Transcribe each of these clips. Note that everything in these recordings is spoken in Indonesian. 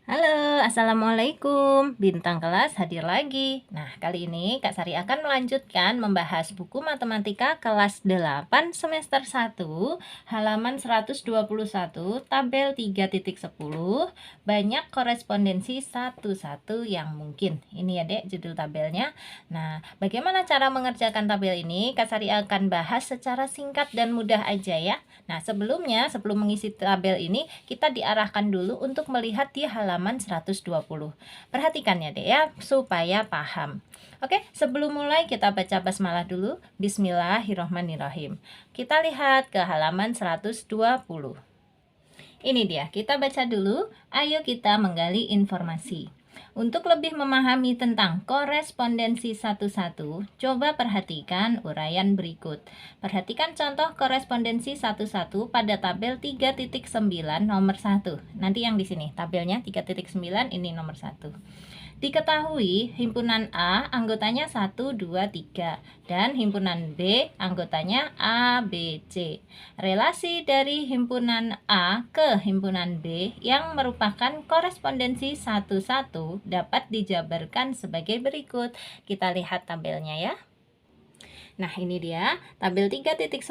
Halo, Assalamualaikum. Bintang kelas hadir lagi. Nah, kali ini Kak Sari akan melanjutkan membahas buku matematika kelas 8 semester 1, halaman 121, tabel 3.10, banyak korespondensi satu-satu yang mungkin. Ini ya, Dek, judul tabelnya. Nah, bagaimana cara mengerjakan tabel ini? Kak Sari akan bahas secara singkat dan mudah aja ya. Nah, sebelum mengisi tabel ini, kita diarahkan dulu untuk melihat di halaman 120. Perhatikan ya, Dek ya, supaya paham. Oke, sebelum mulai kita baca basmalah dulu. Bismillahirrohmanirrohim. Kita lihat ke halaman 120. Ini dia, kita baca dulu. Ayo kita menggali informasi. Untuk lebih memahami tentang korespondensi satu-satu, coba perhatikan uraian berikut. Perhatikan contoh korespondensi satu-satu pada tabel 3.9 nomor 1. Nanti yang di sini, tabelnya 3.9 ini nomor 1. Diketahui himpunan A anggotanya 1, 2, 3 dan himpunan B anggotanya A, B, C. Relasi dari himpunan A ke himpunan B yang merupakan korespondensi satu-satu dapat dijabarkan sebagai berikut. Kita lihat tabelnya ya. Nah, ini dia, tabel 3.9,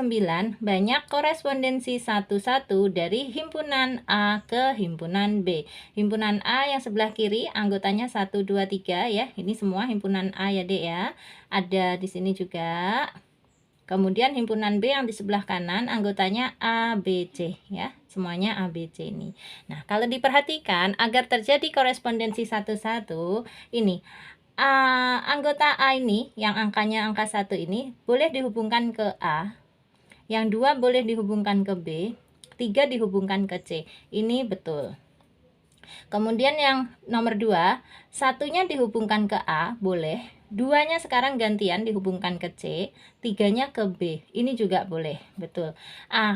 banyak korespondensi satu-satu dari himpunan A ke himpunan B. Himpunan A yang sebelah kiri, anggotanya 1, 2, 3 ya. Ini semua himpunan A ya, Dek ya. Ada di sini juga. Kemudian himpunan B yang di sebelah kanan, anggotanya A, B, C ya. Semuanya A, B, C ini. Nah, kalau diperhatikan, agar terjadi korespondensi satu-satu, ini anggota A ini yang angkanya angka 1 ini boleh dihubungkan ke A, yang 2 boleh dihubungkan ke B, 3 dihubungkan ke C. Ini betul. Kemudian yang nomor 2, satunya dihubungkan ke A, boleh. 2-nya sekarang gantian dihubungkan ke C, 3-nya ke B. Ini juga boleh, betul.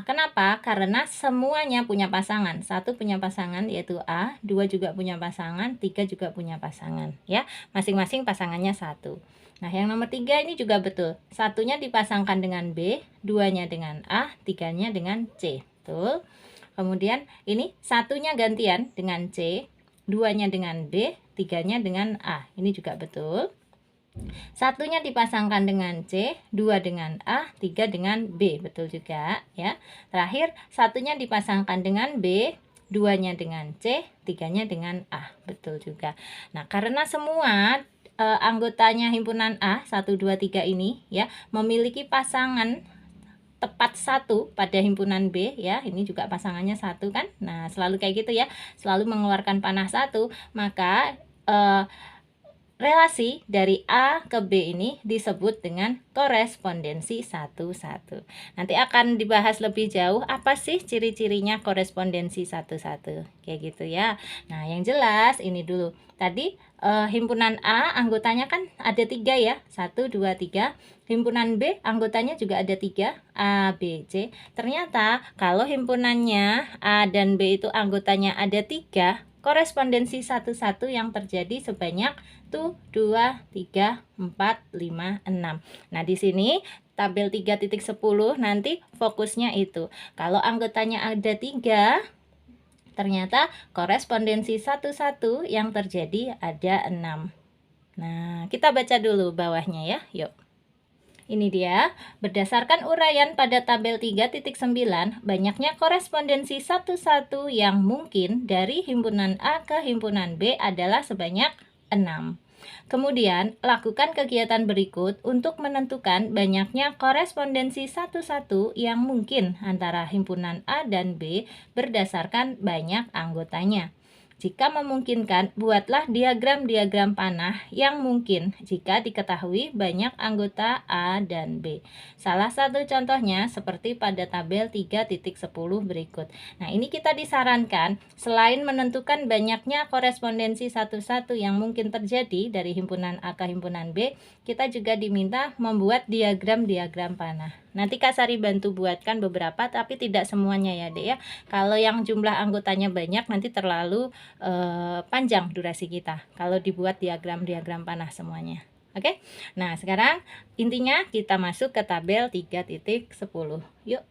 Kenapa? Karena semuanya punya pasangan. 1 punya pasangan yaitu A, 2 juga punya pasangan, 3 juga punya pasangan ya. Masing-masing pasangannya 1. Nah, yang nomor 3 ini juga betul. Satunya dipasangkan dengan B, 2-nya dengan A, 3-nya dengan C. Betul. Kemudian ini satunya gantian dengan C, 2-nya dengan B, 3-nya dengan A. Ini juga betul. Satunya dipasangkan dengan C, 2 dengan A, 3 dengan B. Betul juga ya. Terakhir, satunya dipasangkan dengan B, 2-nya dengan C, 3-nya dengan A. Betul juga. Nah, karena semua anggotanya himpunan A 1, 2, 3 ini ya memiliki pasangan tepat 1 pada himpunan B ya, ini juga pasangannya 1 kan. Nah, selalu kayak gitu ya, selalu mengeluarkan panah 1, maka relasi dari A ke B ini disebut dengan korespondensi satu-satu. Nanti akan dibahas lebih jauh apa sih ciri-cirinya korespondensi satu-satu. Kayak gitu ya. Nah, yang jelas ini dulu. Tadi himpunan A anggotanya kan ada 3 ya. 1, 2, 3. Himpunan B anggotanya juga ada 3. A, B, C. Ternyata kalau himpunannya A dan B itu anggotanya ada 3, korespondensi satu-satu yang terjadi sebanyak 1, 2, 3, 4, 5, 6. Nah, di sini tabel 3.10 nanti fokusnya itu. Kalau anggotanya ada 3, ternyata korespondensi satu-satu yang terjadi ada 6. Nah, kita baca dulu bawahnya ya. Yuk. Ini dia, berdasarkan uraian pada tabel 3.9, banyaknya korespondensi satu-satu yang mungkin dari himpunan A ke himpunan B adalah sebanyak 6. Kemudian, lakukan kegiatan berikut untuk menentukan banyaknya korespondensi satu-satu yang mungkin antara himpunan A dan B berdasarkan banyak anggotanya. Jika memungkinkan, buatlah diagram-diagram panah yang mungkin jika diketahui banyak anggota A dan B. Salah satu contohnya seperti pada tabel 3.10 berikut. Nah, ini kita disarankan selain menentukan banyaknya korespondensi satu-satu yang mungkin terjadi dari himpunan A ke himpunan B, kita juga diminta membuat diagram-diagram panah. Nanti Kak Sari bantu buatkan beberapa, tapi tidak semuanya ya, Dek ya. Kalau yang jumlah anggotanya banyak nanti terlalu panjang durasi kita kalau dibuat diagram-diagram panah semuanya. Oke. Nah, sekarang intinya kita masuk ke tabel 3.10. Yuk.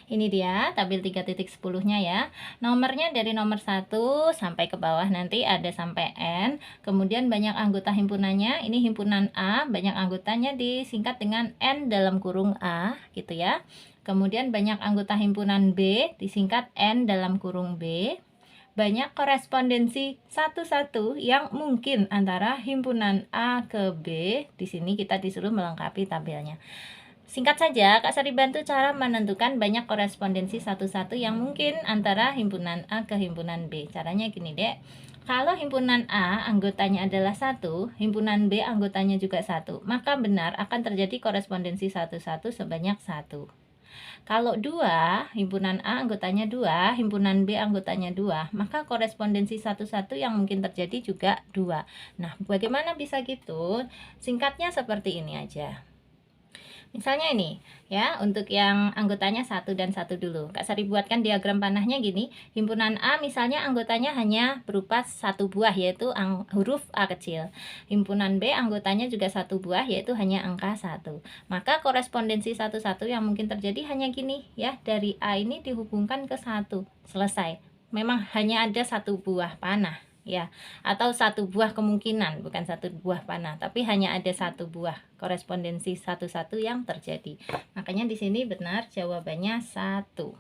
Ini dia tabel 3.10-nya ya. Nomornya dari nomor 1 sampai ke bawah nanti ada sampai N. Kemudian banyak anggota himpunannya. Ini himpunan A, banyak anggotanya disingkat dengan N dalam kurung A gitu ya. Kemudian banyak anggota himpunan B disingkat N dalam kurung B. Banyak korespondensi satu-satu yang mungkin antara himpunan A ke B. Di sini kita disuruh melengkapi tabelnya. Singkat saja, Kak Sari bantu cara menentukan banyak korespondensi satu-satu yang mungkin antara himpunan A ke himpunan B. Caranya gini, Dek. Kalau himpunan A anggotanya adalah 1, himpunan B anggotanya juga 1, maka benar akan terjadi korespondensi satu-satu sebanyak 1. Kalau 2, himpunan A anggotanya 2, himpunan B anggotanya 2, maka korespondensi satu-satu yang mungkin terjadi juga 2. Nah, bagaimana bisa gitu? Singkatnya seperti ini aja. Misalnya ini, ya, untuk yang anggotanya 1 dan 1 dulu. Kak Sari buatkan diagram panahnya gini. Himpunan A misalnya anggotanya hanya berupa 1 buah, yaitu huruf A kecil. Himpunan B anggotanya juga 1 buah, yaitu hanya angka 1. Maka korespondensi satu-satu yang mungkin terjadi hanya gini, ya. Dari A ini dihubungkan ke 1. Selesai. Memang hanya ada 1 buah panah, ya, atau 1 buah kemungkinan, bukan 1 buah panah, tapi hanya ada 1 buah korespondensi satu-satu yang terjadi. Makanya di sini benar jawabannya 1.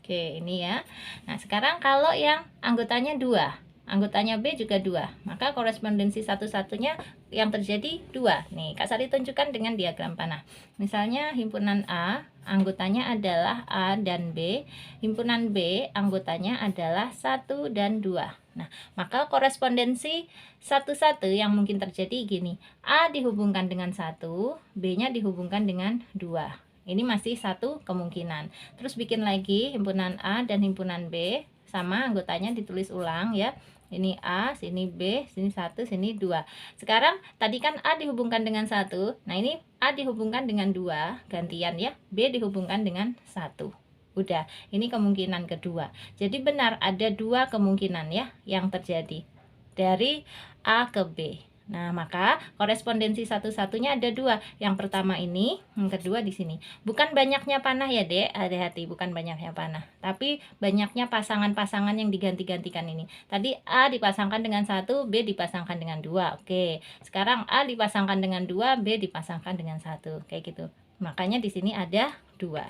Oke, ini ya. Nah, sekarang kalau yang anggotanya 2, anggotanya B juga 2, maka korespondensi satu-satunya yang terjadi 2. Nih, Kak Sari tunjukkan dengan diagram panah. Misalnya himpunan A anggotanya adalah A dan B, himpunan B anggotanya adalah 1 dan 2. Nah, maka korespondensi satu-satu yang mungkin terjadi gini. A dihubungkan dengan 1, B-nya dihubungkan dengan 2. Ini masih satu kemungkinan. Terus bikin lagi himpunan A dan himpunan B, sama anggotanya ditulis ulang ya. Ini A, sini B, sini 1, sini 2. Sekarang tadi kan A dihubungkan dengan 1. Nah, ini A dihubungkan dengan 2, gantian ya. B dihubungkan dengan 1. Udah, ini kemungkinan kedua. Jadi benar ada 2 kemungkinan ya yang terjadi dari A ke B. Nah, maka korespondensi satu-satunya ada 2. Yang pertama ini, yang kedua di sini. Bukan banyaknya panah ya, Dek. Hati-hati, bukan banyaknya panah. Tapi banyaknya pasangan-pasangan yang diganti-gantikan ini. Tadi A dipasangkan dengan 1, B dipasangkan dengan 2. Oke. Sekarang A dipasangkan dengan 2, B dipasangkan dengan 1. Kayak gitu. Makanya di sini ada 2.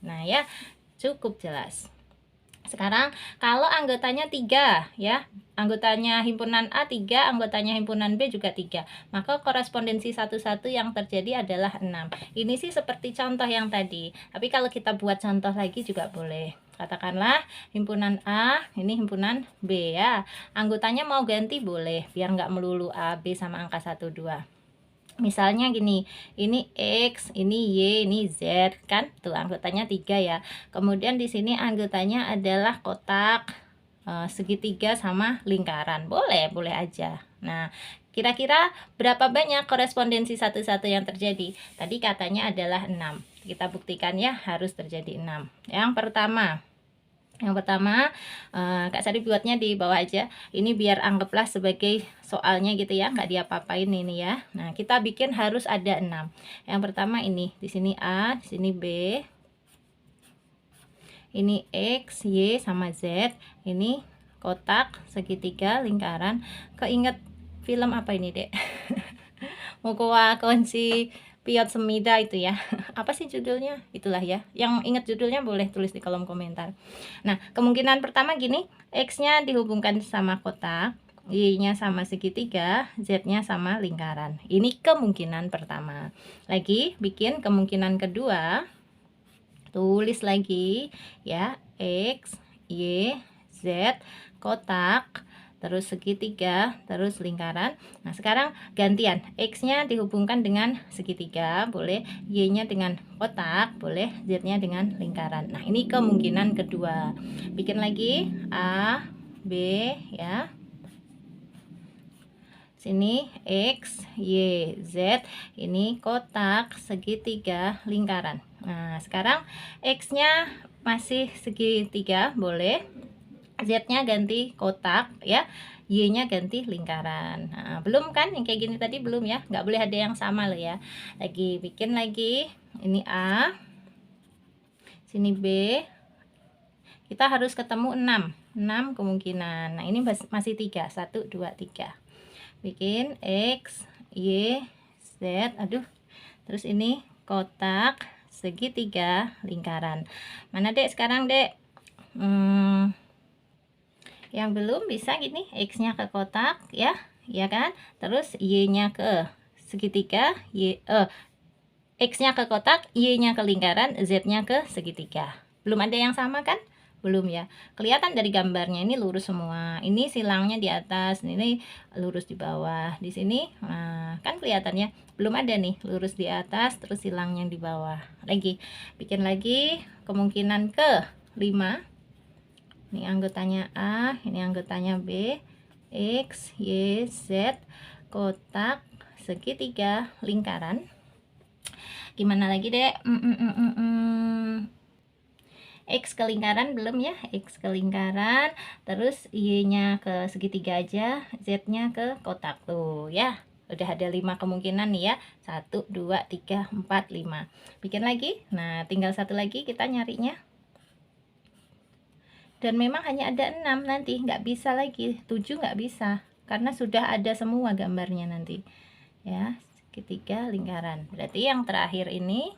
Nah, ya, cukup jelas. Sekarang kalau anggotanya 3 ya, anggotanya himpunan A 3, anggotanya himpunan B juga 3, maka korespondensi satu-satu yang terjadi adalah 6. Ini sih seperti contoh yang tadi, tapi kalau kita buat contoh lagi juga boleh. Katakanlah himpunan A, ini himpunan B ya, anggotanya mau ganti boleh, biar nggak melulu A, B sama angka 1, 2. Misalnya gini, ini X, ini Y, ini Z, kan? Tuh anggotanya 3 ya. Kemudian di sini anggotanya adalah kotak, segitiga sama lingkaran. Boleh, boleh aja. Nah, kira-kira berapa banyak korespondensi satu-satu yang terjadi? Tadi katanya adalah 6. Kita buktikan ya, harus terjadi 6. Yang pertama, Kak Sari buatnya di bawah aja. Ini biar anggaplah sebagai soalnya gitu ya, nggak diapa-apain ini ya. Nah, kita bikin harus ada 6. Yang pertama ini, di sini A, di sini B. Ini X, Y, sama Z. Ini kotak, segitiga, lingkaran. Keinget film apa ini, Dek? Mokowa Konsi Piot Semida itu ya. Apa sih judulnya? Itulah ya. Yang ingat judulnya boleh tulis di kolom komentar. Nah, kemungkinan pertama gini, X-nya dihubungkan sama kotak, Y-nya sama segitiga, Z-nya sama lingkaran. Ini kemungkinan pertama. Lagi bikin kemungkinan kedua. Tulis lagi ya, X, Y, Z, kotak, terus segitiga, terus lingkaran. Nah, sekarang gantian. X-nya dihubungkan dengan segitiga, boleh. Y-nya dengan kotak, boleh. Z-nya dengan lingkaran. Nah, ini kemungkinan kedua. Bikin lagi A, B, ya. Sini X, Y, Z. Ini kotak, segitiga, lingkaran. Nah, sekarang X-nya masih segitiga, boleh. Z-nya ganti kotak ya, Y-nya ganti lingkaran. Nah, belum kan yang kayak gini tadi belum ya, nggak boleh ada yang sama loh ya. Lagi bikin lagi, ini A, sini B, kita harus ketemu 6 kemungkinan. Nah, ini masih 3, 1, 2, 3. Bikin X, Y, Z, aduh, terus ini kotak segitiga lingkaran. Mana Dek sekarang Dek? Yang belum bisa gini, X-nya ke kotak ya, ya kan? Terus Y-nya ke segitiga, X-nya ke kotak, Y-nya ke lingkaran, Z-nya ke segitiga. Belum ada yang sama kan? Belum ya. Kelihatan dari gambarnya ini lurus semua. Ini silangnya di atas, ini lurus di bawah. Di sini, nah, kan kelihatannya belum ada nih lurus di atas, terus silangnya di bawah. Lagi, bikin lagi kemungkinan ke 5. Ini anggotanya A, ini anggotanya B, X, Y, Z, kotak, segitiga, lingkaran. Gimana lagi Dek? X ke lingkaran belum ya, X ke lingkaran, terus Y-nya ke segitiga aja, Z-nya ke kotak tuh ya. Udah ada 5 kemungkinan nih ya, 1, 2, 3, 4, 5. Bikin lagi, nah tinggal satu lagi kita nyarinya. Dan memang hanya ada 6 nanti, nggak bisa lagi, 7 nggak bisa, karena sudah ada semua gambarnya nanti. Ya, segitiga lingkaran, berarti yang terakhir ini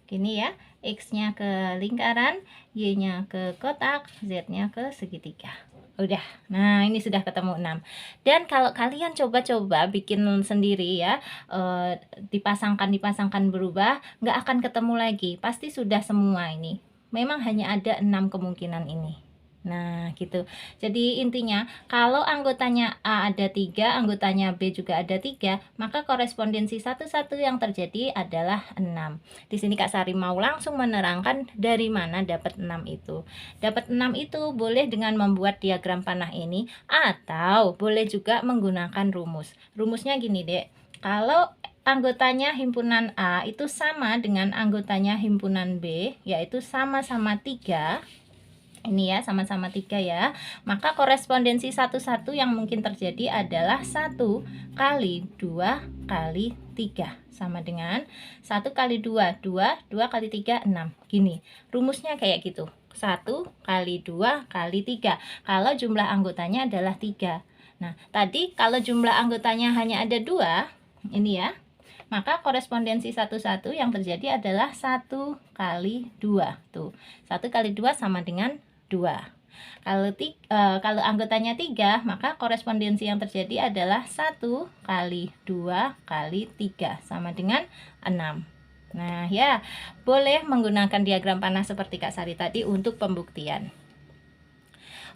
gini ya, X-nya ke lingkaran, Y-nya ke kotak, Z-nya ke segitiga. Udah, nah ini sudah ketemu 6. Dan kalau kalian coba-coba bikin sendiri ya, dipasangkan berubah, nggak akan ketemu lagi, pasti sudah semua ini. Memang hanya ada 6 kemungkinan ini. Nah gitu. Jadi intinya kalau anggotanya A ada 3, anggotanya B juga ada 3, maka korespondensi satu-satu yang terjadi adalah 6. Di sini Kak Sari mau langsung menerangkan dari mana dapat 6 itu. Dapat 6 itu boleh dengan membuat diagram panah ini, atau boleh juga menggunakan rumus. Rumusnya gini Dek, kalau anggotanya himpunan A itu sama dengan anggotanya himpunan B, yaitu sama-sama 3, ini ya, sama-sama 3 ya, maka korespondensi satu-satu yang mungkin terjadi adalah 1 kali 2 kali 3 sama dengan 1 kali 2, 2 kali 3, 6. Gini, rumusnya kayak gitu, 1 kali 2 kali 3 kalau jumlah anggotanya adalah 3. Nah, tadi kalau jumlah anggotanya hanya ada 2, ini ya, maka korespondensi satu-satu yang terjadi adalah 1 kali 2. Tuh, 1 kali 2 sama dengan 2. Kalau anggotanya 3, maka korespondensi yang terjadi adalah 1 kali 2 kali 3 sama dengan 6. Nah ya, boleh menggunakan diagram panah seperti Kak Sari tadi untuk pembuktian.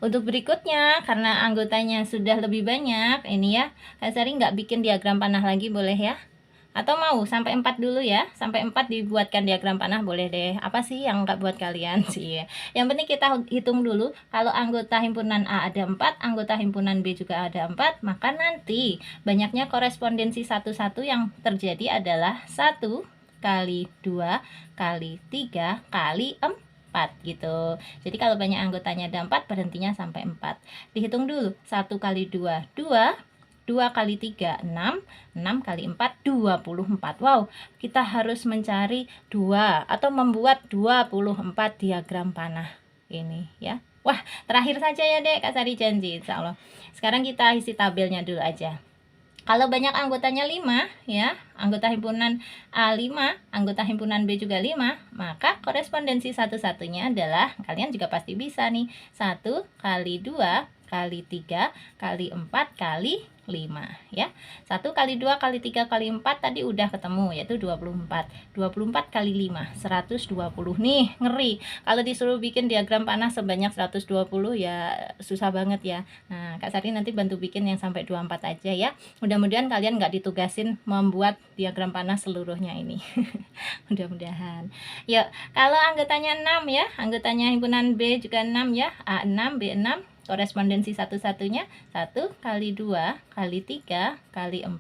Untuk berikutnya, karena anggotanya sudah lebih banyak, ini ya, Kak Sari nggak bikin diagram panah lagi, boleh ya? Atau mau sampai 4 dulu ya, sampai 4 dibuatkan diagram panah boleh deh. Apa sih yang enggak buat kalian sih? Yang penting kita hitung dulu, kalau anggota himpunan A ada 4, anggota himpunan B juga ada 4, maka nanti banyaknya korespondensi satu-satu yang terjadi adalah 1 kali 2 kali 3 kali 4 gitu. Jadi kalau banyak anggotanya ada 4, berhentinya sampai 4. Dihitung dulu, 1 kali 2, 2 kali 3, 6 kali 4, 24. Wow, kita harus mencari 2 atau membuat 24 diagram panah ini ya. Wah, terakhir saja ya Dek, Kak Sari janji insya Allah. Sekarang kita isi tabelnya dulu aja. Kalau banyak anggotanya 5 ya, anggota himpunan A 5, anggota himpunan B juga 5, maka korespondensi satu-satunya adalah, kalian juga pasti bisa nih, 1 kali 2 kali 3 kali 4 kali 5 ya. 1 kali 2 kali 3 kali 4 tadi udah ketemu, yaitu 24. 24 kali 5, 120. Nih, ngeri. Kalau disuruh bikin diagram panah sebanyak 120 ya susah banget ya. Nah, Kak Sari nanti bantu bikin yang sampai 24 aja ya. Mudah-mudahan kalian nggak ditugasin membuat diagram panah seluruhnya ini. Mudah-mudahan. Yuk, kalau anggotanya 6 ya, anggotanya himpunan B juga 6 ya, A6, B6, korespondensi satu-satunya 1 kali 2 kali 3 kali 4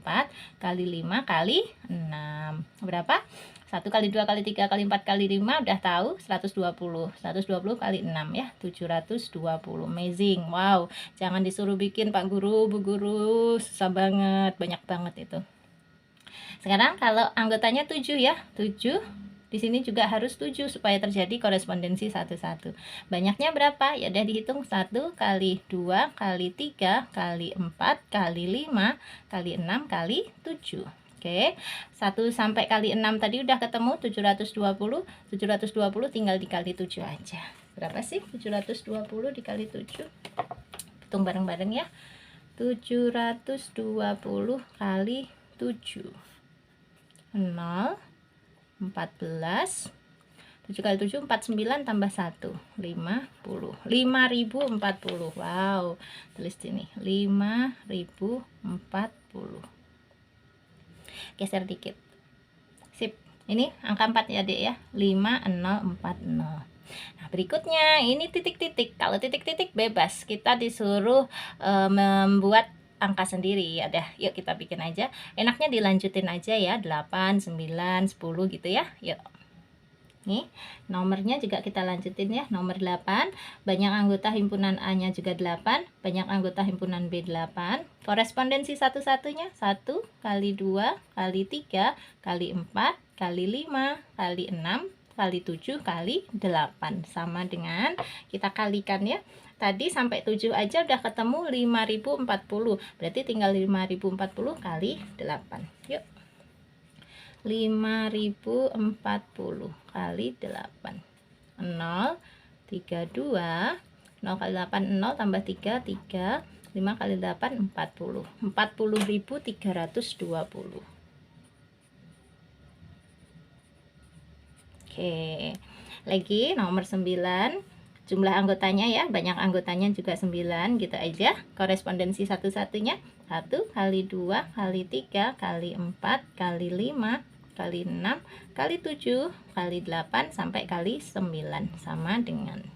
kali 5 kali 6. Berapa? 1 kali 2 kali 3 kali 4 kali 5 udah tahu, 120. 120 kali 6 ya, 720. Amazing. Wow, jangan disuruh bikin Pak Guru, Bu Guru, susah banget, banyak banget itu. Sekarang kalau anggotanya 7 ya, 7 Di sini juga harus 7 supaya terjadi korespondensi 1-1. Banyaknya berapa? Ya udah dihitung 1 kali 2 kali 3 kali 4 kali 5 kali 6 kali 7. Oke, 1 sampai kali 6 tadi udah ketemu 720. 720 tinggal dikali 7 aja. Berapa sih 720 dikali 7? Hitung bareng-bareng ya. 720 kali 7. 0, 14. 7 kali 7 49 tambah 1 50. 5040. Wow, tulis sini 5040. Geser dikit. Sip. Ini angka 4 ya, Dek ya. 5040. Nah, berikutnya ini titik-titik. Kalau titik-titik bebas, kita disuruh membuat angka sendiri. Ya dah, yuk kita bikin aja. Enaknya dilanjutin aja ya, 8, 9, 10 gitu ya. Yuk. Nih, nomornya juga kita lanjutin ya. Nomor 8, banyak anggota himpunan A-nya juga 8, banyak anggota himpunan B 8. Korespondensi satu-satunya 1 kali 2 kali 3 kali 4 kali 5 kali 6 kali 7 kali 8. Sama dengan kita kalikan ya. Tadi sampai 7 aja udah ketemu 5040. Berarti tinggal 5040 kali 8. Yuk. 5040 kali 8. 0, 32. 0 kali 8 0 tambah 3 3. 5 kali 8 40. 40.320. Oke. Lagi nomor 9. Jumlah anggotanya ya, banyak anggotanya juga 9 gitu aja. Korespondensi satu-satunya 1 kali 2 kali 3 kali 4 kali 5 kali 6 kali 7 kali 8 sampai kali 9. Sama dengan,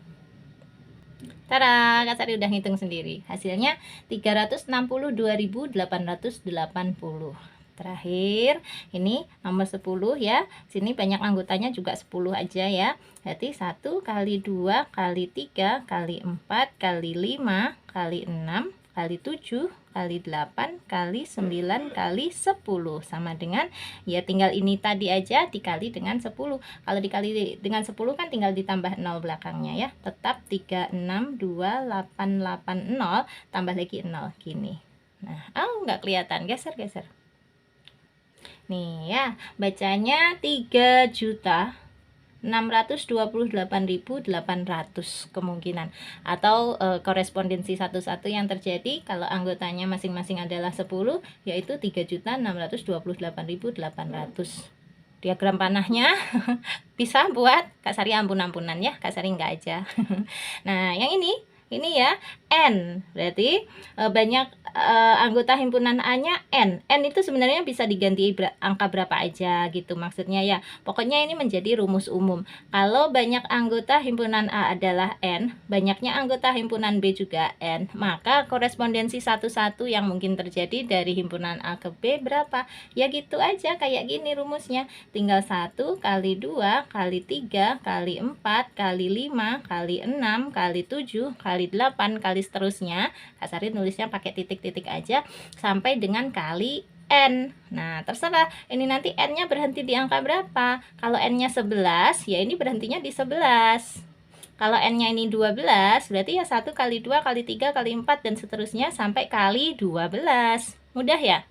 tada, Kak Sari udah ngitung sendiri. Hasilnya 362.880. Terakhir, ini nomor 10 ya. Sini banyak anggotanya juga 10 aja ya. Berarti 1 kali 2 kali 3 kali 4 kali 5 kali 6 kali 7 kali 8 kali 9 kali 10. Sama dengan, ya tinggal ini tadi aja dikali dengan 10. Kalau dikali dengan 10 kan tinggal ditambah 0 belakangnya ya. Tetap 362.880 tambah lagi 0 gini. Nah, nggak kelihatan, geser-geser. Nih ya, bacanya 3.628.800 kemungkinan. Atau korespondensi satu-satu yang terjadi kalau anggotanya masing-masing adalah 10, yaitu 3.628.800. Diagram panahnya bisa buat Kak Sari ampun-ampunan ya, Kak Sari enggak aja. Nah, yang ini ya N, berarti banyak anggota himpunan A-nya N. N itu sebenarnya bisa diganti angka berapa aja gitu maksudnya ya. Pokoknya ini menjadi rumus umum. Kalau banyak anggota himpunan A adalah N, banyaknya anggota himpunan B juga N, maka korespondensi satu-satu yang mungkin terjadi dari himpunan A ke B berapa? Ya gitu aja, kayak gini rumusnya. Tinggal 1 kali 2 kali 3 kali 4 kali 5 kali 6 kali 7 kali 8 kali seterusnya. Kak Sari nulisnya pakai titik-titik aja sampai dengan kali N. Nah, terserah ini nanti N-nya berhenti di angka berapa. Kalau N-nya 11, ya ini berhentinya di 11. Kalau N-nya ini 12, berarti ya 1 kali 2 kali 3 kali 4 dan seterusnya sampai kali 12. Mudah ya?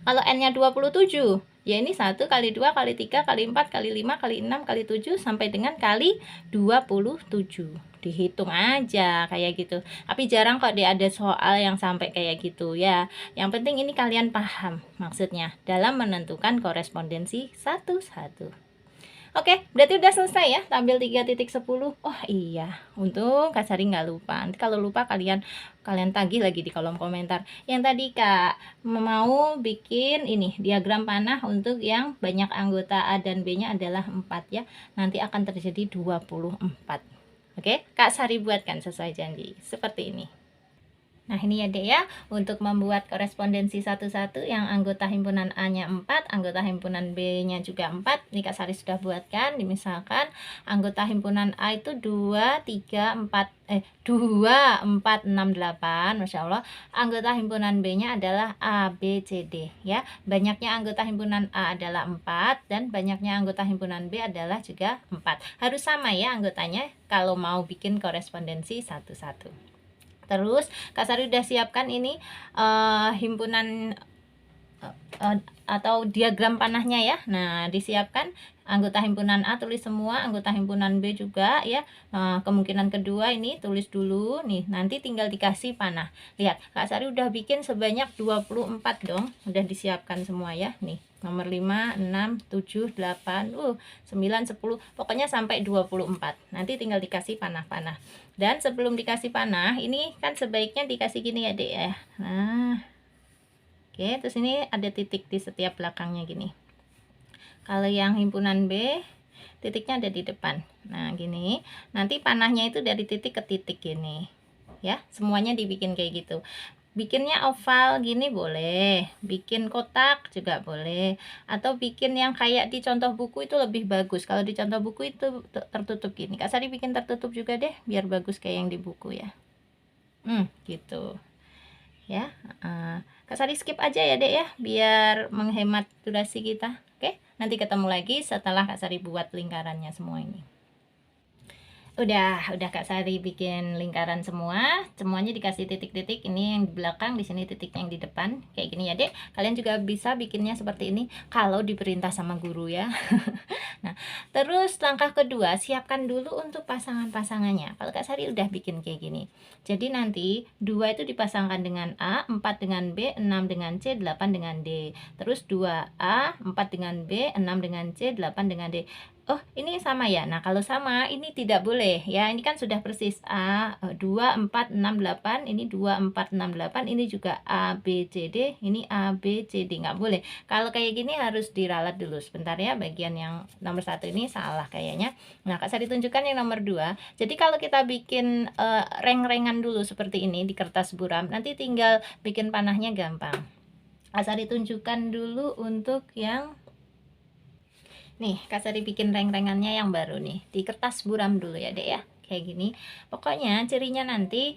Kalau N-nya 27, ya ini 1 kali 2 kali 3 kali 4 kali 5 kali 6 kali 7 sampai dengan kali 27. Dihitung aja kayak gitu. Tapi jarang kok ada soal yang sampai kayak gitu ya. Yang penting ini kalian paham maksudnya dalam menentukan korespondensi satu-satu. Oke, berarti udah selesai ya tampil 3.10. Oh iya, untung Kak Sari nggak lupa. Nanti kalau lupa kalian tagih lagi di kolom komentar. Yang tadi Kak mau bikin ini diagram panah untuk yang banyak anggota A dan B-nya adalah 4 ya. Nanti akan terjadi 24. Oke, Kak Sari buatkan sesuai janji seperti ini. Nah, ini ya Dek ya, untuk membuat korespondensi satu-satu yang anggota himpunan A-nya 4, anggota himpunan B-nya juga 4. Ini Kak Sari sudah buatkan. Misalkan anggota himpunan A itu 2, 3, 4, 2, 4, 6, 8. Masya Allah. Anggota himpunan B-nya adalah A, B, C, D ya. Banyaknya anggota himpunan A adalah 4 dan banyaknya anggota himpunan B adalah juga 4. Harus sama ya anggotanya kalau mau bikin korespondensi satu-satu. Terus Kak Sari udah siapkan ini himpunan atau diagram panahnya ya. Nah, disiapkan anggota himpunan A tulis semua, anggota himpunan B juga ya. Kemungkinan kedua ini tulis dulu nih, nanti tinggal dikasih panah. Lihat, Kak Sari udah bikin sebanyak 24 dong. Udah disiapkan semua ya. Nih, nomor 5, 6, 7, 8, 9, 10, pokoknya sampai 24. Nanti tinggal dikasih panah-panah. Dan sebelum dikasih panah, ini kan sebaiknya dikasih gini ya, Dek ya. Nah, oke, terus ini ada titik di setiap belakangnya gini. Kalau yang himpunan B, titiknya ada di depan. Nah, gini. Nanti panahnya itu dari titik ke titik gini. Ya, semuanya dibikin kayak gitu. Bikinnya oval gini boleh, bikin kotak juga boleh, atau bikin yang kayak di contoh buku itu lebih bagus. Kalau di contoh buku itu tertutup gini. Kak Sari bikin tertutup juga deh, biar bagus kayak yang di buku ya. Gitu ya. Kak Sari skip aja ya Dek ya, biar menghemat durasi kita. Oke, nanti ketemu lagi setelah Kak Sari buat lingkarannya semua ini. Udah Kak Sari bikin lingkaran semuanya dikasih titik-titik. Ini yang di belakang, di sini titiknya yang di depan, kayak gini ya Dek. Kalian juga bisa bikinnya seperti ini kalau diperintah sama guru ya. Nah, terus langkah kedua, siapkan dulu untuk pasangan-pasangannya. Kalau Kak Sari udah bikin kayak gini. Jadi nanti 2 itu dipasangkan dengan A, 4 dengan B, 6 dengan C, 8 dengan D. Terus 2A, 4 dengan B, 6 dengan C, 8 dengan D. Oh, ini sama ya. Nah, kalau sama ini tidak boleh ya. Ini kan sudah persis A 2 4 6 8, ini 2 4 6 8, ini juga A B C D, ini A B C D. Nggak boleh. Kalau kayak gini harus diralat dulu sebentar ya. Bagian yang nomor 1 ini salah kayaknya. Nah, Kak Sari tunjukkan yang nomor 2. Jadi kalau kita bikin reng-rengan dulu seperti ini di kertas buram, nanti tinggal bikin panahnya gampang. Kak Sari tunjukkan dulu untuk yang nih, Kak Sari bikin reng-rengannya yang baru nih. Di kertas buram dulu ya, Dek ya. Kayak gini. Pokoknya cirinya nanti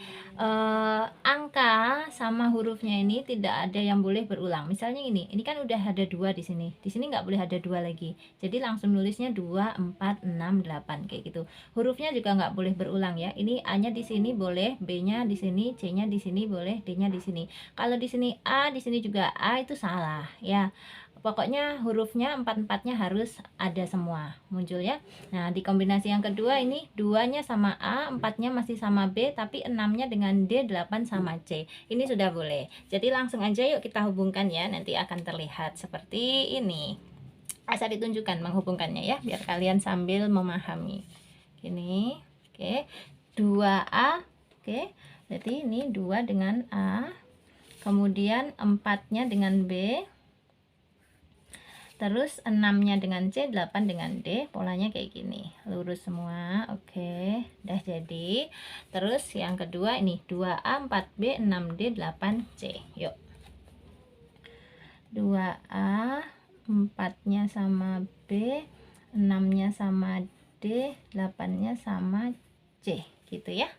angka sama hurufnya ini tidak ada yang boleh berulang. Misalnya ini kan udah ada 2 di sini. Di sini nggak boleh ada 2 lagi. Jadi langsung nulisnya 2 4 6 8 kayak gitu. Hurufnya juga nggak boleh berulang ya. Ini A-nya di sini boleh, B-nya di sini, C-nya di sini boleh, D-nya di sini. Kalau di sini A, di sini juga A itu salah ya. Pokoknya hurufnya 4-4-nya harus ada semua muncul ya. Nah, di kombinasi yang kedua ini 2-nya sama A, 4-nya masih sama B, tapi 6-nya dengan D, 8 sama C. Ini sudah boleh. Jadi langsung aja yuk kita hubungkan ya, nanti akan terlihat seperti ini. Asal ditunjukkan menghubungkannya ya, biar kalian sambil memahami. Gini, oke. 2A, oke. Jadi ini 2 dengan A, kemudian 4-nya dengan B, terus 6-nya dengan C, 8 dengan D, polanya kayak gini, lurus semua. Oke, udah jadi. Terus yang kedua ini 2A, 4B, 6D, 8C. Yuk, 2A, 4-nya sama B, 6-nya sama D, 8-nya sama C, gitu ya.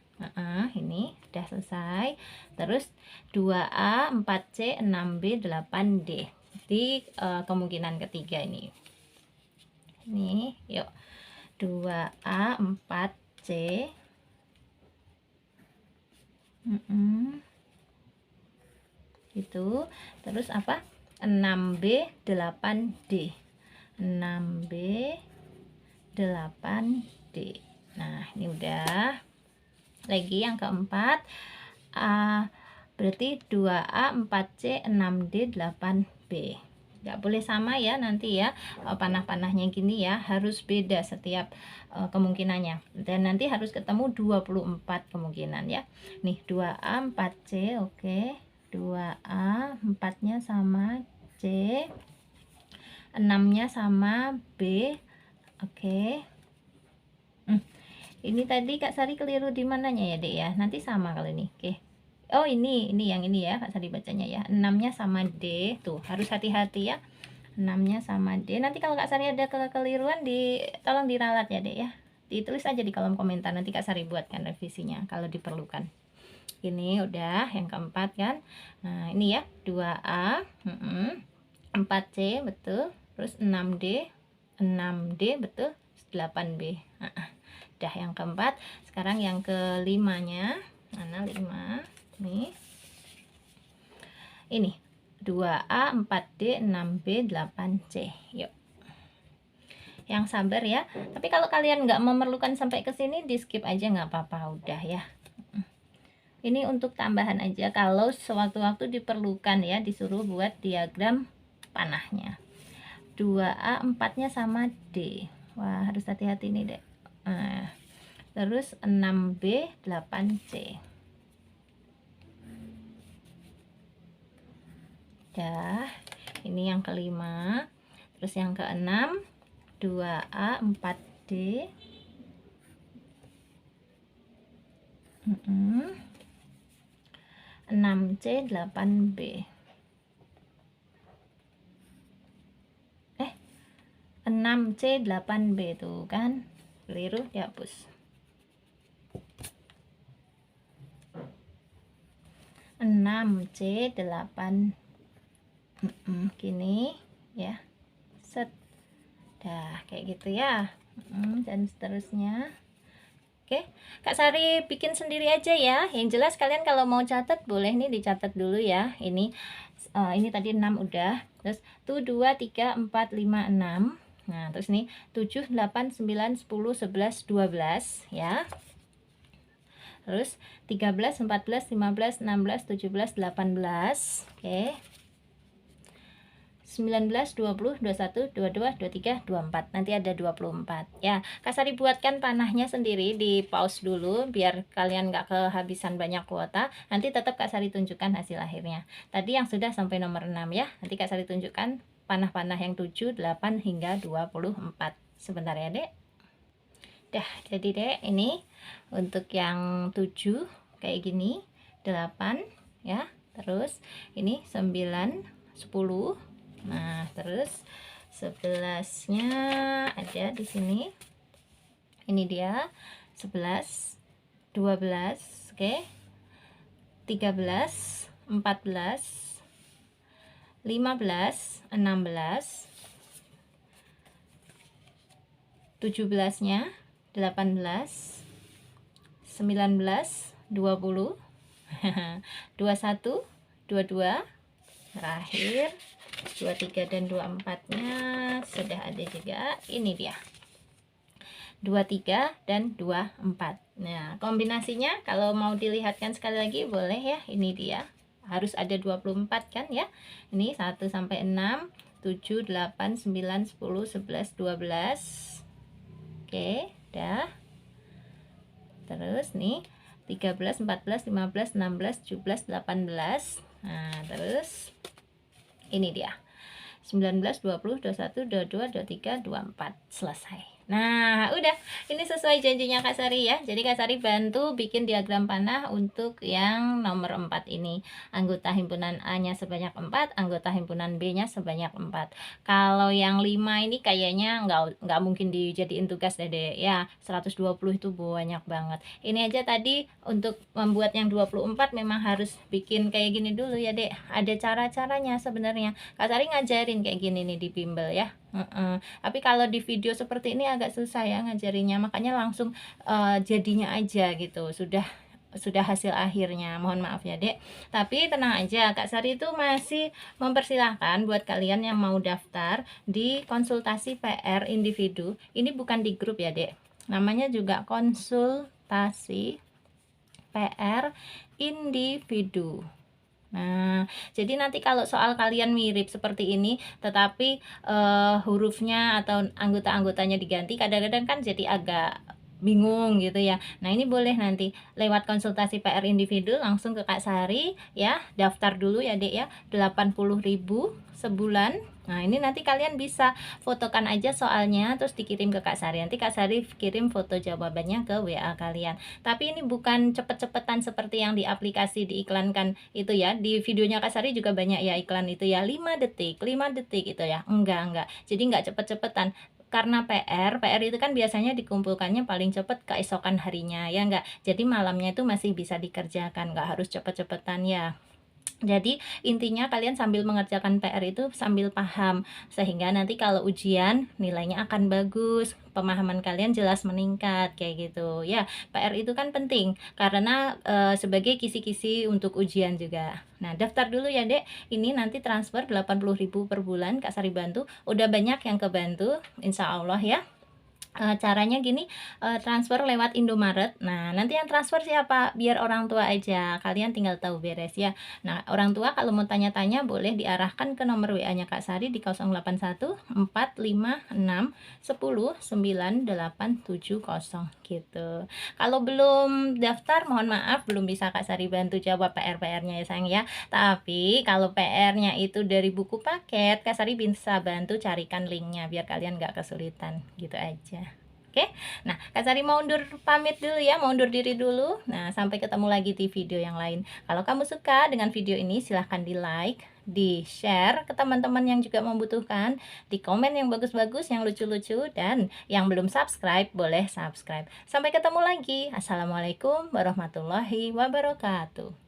Ini udah selesai. Terus 2A, 4C, 6B, 8D di kemungkinan ketiga ini yuk 2A 4C itu terus apa 6B 8D 6B 8D. Nah, ini udah. Lagi yang keempat berarti 2A 4C 6D 8B. Nggak boleh sama ya nanti ya, panah-panahnya gini ya, harus beda setiap kemungkinannya, dan nanti harus ketemu 24 kemungkinan ya. Nih 2A 4C, oke. 2A 4-nya sama C, 6-nya sama B, oke. Ini tadi Kak Sari keliru di mananya ya Dek ya, nanti sama kali ini. Oke. Oh, ini yang ini ya Kak Sari bacanya ya. 6-nya sama D. Tuh, harus hati-hati ya. 6-nya sama D. Nanti kalau Kak Sari ada kekeliruan tolong diralat ya, Dek ya. Ditulis aja di kolom komentar, nanti Kak Sari buatkan revisinya kalau diperlukan. Ini udah yang keempat kan. Nah, ini ya, 2A, 4C betul. Terus 6D, 6D betul, 8B. Nah, udah yang keempat. Sekarang yang kelimanya. Mana 5? Nih. Ini 2A, 4D, 6B, 8C. Yuk. Yang sabar ya. Tapi kalau kalian nggak memerlukan sampai ke sini, di skip aja nggak apa-apa, udah ya. Ini untuk tambahan aja kalau sewaktu-waktu diperlukan ya, disuruh buat diagram panahnya. 2A 4-nya sama D. Wah, harus hati-hati nih, Dek. Nah, terus 6B 8C. Dah, ini yang kelima. Terus yang keenam 2A 4D. 6C 8B. 6C 8B tuh kan keliru, dihapus. 6C 8 gini ya, set, dah kayak gitu ya. Dan seterusnya. Oke, Kak Sari bikin sendiri aja ya. Yang jelas kalian kalau mau catat boleh nih dicatat dulu ya. Ini tadi 6 udah. Terus tuh 2 3 4 5 6. Nah, terus nih 7 8 9 10 11 12 ya. Terus 13 14 15 16 17 18. Oke. 19, 20, 21, 22, 23, 24. Nanti ada 24 ya. Kak Sari buatkan panahnya sendiri, di pause dulu biar kalian nggak kehabisan banyak kuota. Nanti tetap Kak Sari tunjukkan hasil akhirnya. Tadi yang sudah sampai nomor 6 ya. Nanti Kak Sari tunjukkan panah-panah yang 7, 8 hingga 24. Sebentar ya, Dek. Dah, jadi Dek, ini untuk yang 7 kayak gini, 8 ya. Terus ini 9, 10. Nah, terus 11-nya ada di sini. Ini dia 11, 12, oke. 13, 14, 15, 16, 17-nya 18, 19, 20, 21, 22, terakhir 23 dan 24-nya sudah ada juga. Ini dia 23 dan 24. Nah, kombinasinya kalau mau dilihatkan sekali lagi boleh ya. Ini dia, harus ada 24 kan ya. Ini 1 sampai 6, 7, 8, 9, 10, 11, 12. Oke, dah. Terus nih 13, 14, 15, 16, 17, 18. Nah, terus ini dia 19, 20, 21, 22, 23, 24. Selesai. Nah, udah. Ini sesuai janjinya Kak Sari ya. Jadi Kak Sari bantu bikin diagram panah untuk yang nomor 4 ini. Anggota himpunan A-nya sebanyak 4, anggota himpunan B-nya sebanyak 4. Kalau yang 5 ini kayaknya nggak mungkin dijadiin tugas Dede ya. 120 itu banyak banget. Ini aja tadi untuk membuat yang 24 memang harus bikin kayak gini dulu ya, Dek. Ada cara-caranya sebenarnya. Kak Sari ngajarin kayak gini nih di bimbel ya. Tapi kalau di video seperti ini agak susah ya ngajarinya, makanya langsung jadinya aja gitu, sudah hasil akhirnya. Mohon maaf ya, Dek. Tapi tenang aja, Kak Sari itu masih mempersilahkan buat kalian yang mau daftar di konsultasi PR individu. Ini bukan di grup ya, Dek. Namanya juga konsultasi PR individu. Nah, jadi nanti kalau soal kalian mirip seperti ini, tetapi hurufnya atau anggota-anggotanya diganti, kadang-kadang kan jadi agak bingung gitu ya. Nah, ini boleh nanti lewat konsultasi PR individu langsung ke Kak Sari ya, daftar dulu ya Dek ya, 80.000 sebulan. Nah, ini nanti kalian bisa fotokan aja soalnya terus dikirim ke Kak Sari. Nanti Kak Sari kirim foto jawabannya ke WA kalian. Tapi ini bukan cepet-cepetan seperti yang di aplikasi diiklankan itu ya. Di videonya Kak Sari juga banyak ya iklan itu ya, 5 detik, 5 detik itu ya. Enggak. Jadi enggak cepet-cepetan. Karena PR itu kan biasanya dikumpulkannya paling cepat keesokan harinya ya enggak. Jadi malamnya itu masih bisa dikerjakan, enggak harus cepet-cepetan ya. Jadi intinya kalian sambil mengerjakan PR itu sambil paham, sehingga nanti kalau ujian nilainya akan bagus, pemahaman kalian jelas meningkat kayak gitu ya. PR itu kan penting karena sebagai kisi-kisi untuk ujian juga. Nah, daftar dulu ya Dek. Ini nanti transfer 80.000 per bulan Kak Sari bantu. Udah banyak yang kebantu insya Allah ya. Caranya gini, transfer lewat Indomaret. Nah, nanti yang transfer siapa? Biar orang tua aja, kalian tinggal tahu beres ya. Nah, orang tua kalau mau tanya-tanya boleh diarahkan ke nomor WA-nya Kak Sari di 081 456 10 9870 gitu. Kalau belum daftar, mohon maaf belum bisa Kak Sari bantu jawab PR-PR-nya ya sayang ya. Tapi kalau PR-nya itu dari buku paket, Kak Sari bisa bantu carikan linknya biar kalian nggak kesulitan gitu aja. Oke, nah Kak Sari mau undur pamit dulu ya, mau undur diri dulu. Nah, sampai ketemu lagi di video yang lain. Kalau kamu suka dengan video ini, silahkan di like, di share ke teman-teman yang juga membutuhkan, di komen yang bagus-bagus, yang lucu-lucu, dan yang belum subscribe, boleh subscribe. Sampai ketemu lagi. Assalamualaikum warahmatullahi wabarakatuh.